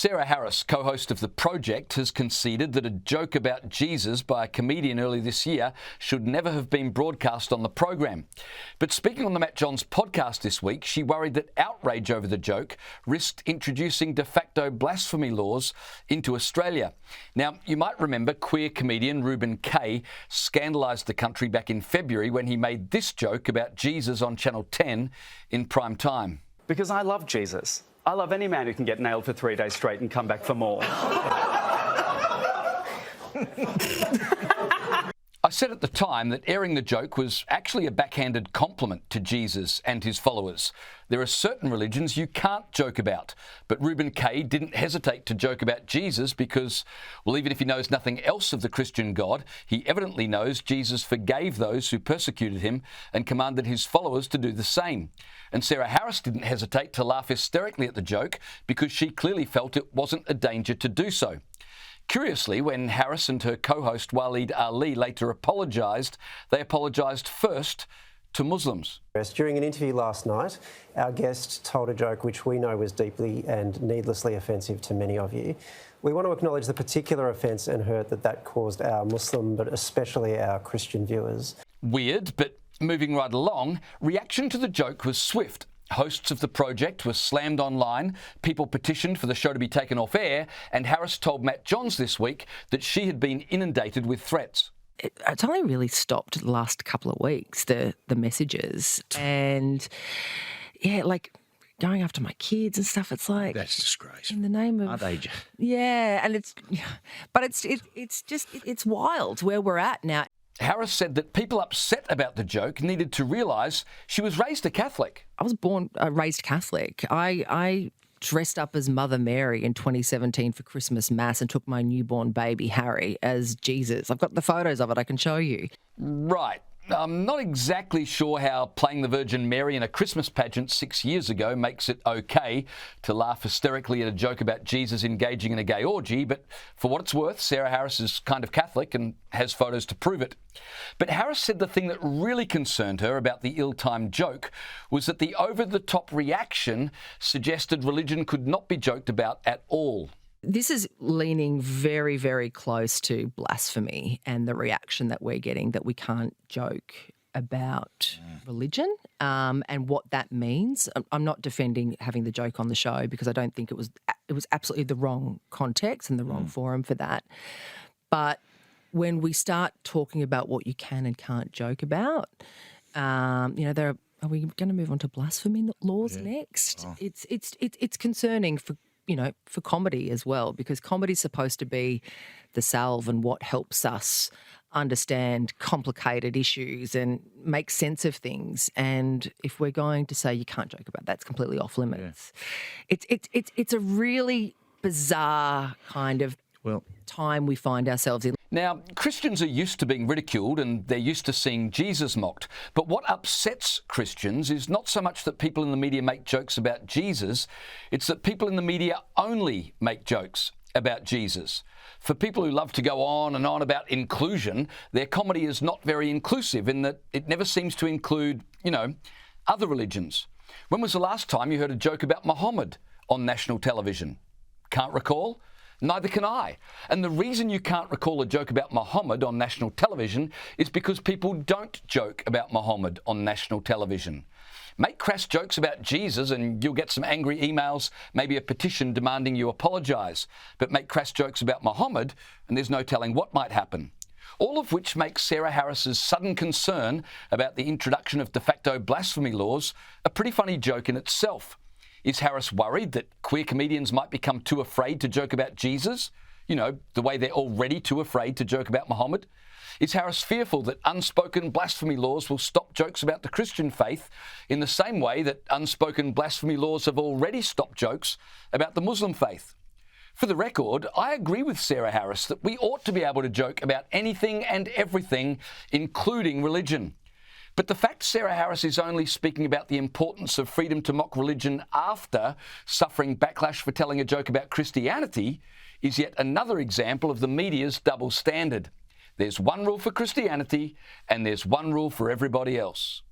Sarah Harris, co-host of The Project, has conceded that a joke about Jesus by a comedian early this year should never have been broadcast on the program. But speaking on the Matt Johns podcast this week, she worried that outrage over the joke risked introducing de facto blasphemy laws into Australia. Now, you might remember queer comedian Reuben Kaye scandalised the country back in February when he made this joke about Jesus on Channel 10 in prime time. Because I love Jesus. I love any man who can get nailed for 3 days straight and come back for more. I said at the time that airing the joke was actually a backhanded compliment to Jesus and his followers. There are certain religions you can't joke about, but Reuben Kaye didn't hesitate to joke about Jesus because, well, even if he knows nothing else of the Christian God, he evidently knows Jesus forgave those who persecuted him and commanded his followers to do the same. And Sarah Harris didn't hesitate to laugh hysterically at the joke because she clearly felt it wasn't a danger to do so. Curiously, when Harris and her co-host Waleed Ali later apologised, they apologised first to Muslims. During an interview last night, our guest told a joke which we know was deeply and needlessly offensive to many of you. We want to acknowledge the particular offence and hurt that caused our Muslim, but especially our Christian viewers. Weird, but moving right along, reaction to the joke was swift. Hosts of The Project were slammed online, people petitioned for the show to be taken off air, and Harris told Matt Johns this week that she had been inundated with threats. It's only really stopped the last couple of weeks, the messages. And, yeah, like going after my kids and stuff, it's like... That's disgraceful. In the name of... Aren't they? Yeah, and it's wild where we're at now. Harris said that people upset about the joke needed to realise she was raised a Catholic. I was raised Catholic. I dressed up as Mother Mary in 2017 for Christmas Mass and took my newborn baby Harry as Jesus. I've got the photos of it. I can show you. Right. I'm not exactly sure how playing the Virgin Mary in a Christmas pageant 6 years ago makes it okay to laugh hysterically at a joke about Jesus engaging in a gay orgy, but for what it's worth, Sarah Harris is kind of Catholic and has photos to prove it. But Harris said the thing that really concerned her about the ill-timed joke was that the over-the-top reaction suggested religion could not be joked about at all. This is leaning very, very close to blasphemy and the reaction that we're getting that we can't joke about religion and what that means. I'm not defending having the joke on the show because I don't think it was absolutely the wrong context and the wrong forum for that. But when we start talking about what you can and can't joke about, are we going to move on to blasphemy laws next? Oh. It's concerning for comedy as well, because comedy is supposed to be the salve and what helps us understand complicated issues and make sense of things. And if we're going to say you can't joke about that, it's completely off limits. Yeah. It's a really bizarre kind of time we find ourselves in. Now, Christians are used to being ridiculed and they're used to seeing Jesus mocked. But what upsets Christians is not so much that people in the media make jokes about Jesus, it's that people in the media only make jokes about Jesus. For people who love to go on and on about inclusion, their comedy is not very inclusive in that it never seems to include, other religions. When was the last time you heard a joke about Muhammad on national television? Can't recall? Neither can I. And the reason you can't recall a joke about Muhammad on national television is because people don't joke about Muhammad on national television. Make crass jokes about Jesus and you'll get some angry emails, maybe a petition demanding you apologise. But make crass jokes about Muhammad and there's no telling what might happen. All of which makes Sarah Harris's sudden concern about the introduction of de facto blasphemy laws a pretty funny joke in itself. Is Harris worried that queer comedians might become too afraid to joke about Jesus? The way they're already too afraid to joke about Muhammad? Is Harris fearful that unspoken blasphemy laws will stop jokes about the Christian faith in the same way that unspoken blasphemy laws have already stopped jokes about the Muslim faith? For the record, I agree with Sarah Harris that we ought to be able to joke about anything and everything, including religion. But the fact Sarah Harris is only speaking about the importance of freedom to mock religion after suffering backlash for telling a joke about Christianity is yet another example of the media's double standard. There's one rule for Christianity and there's one rule for everybody else.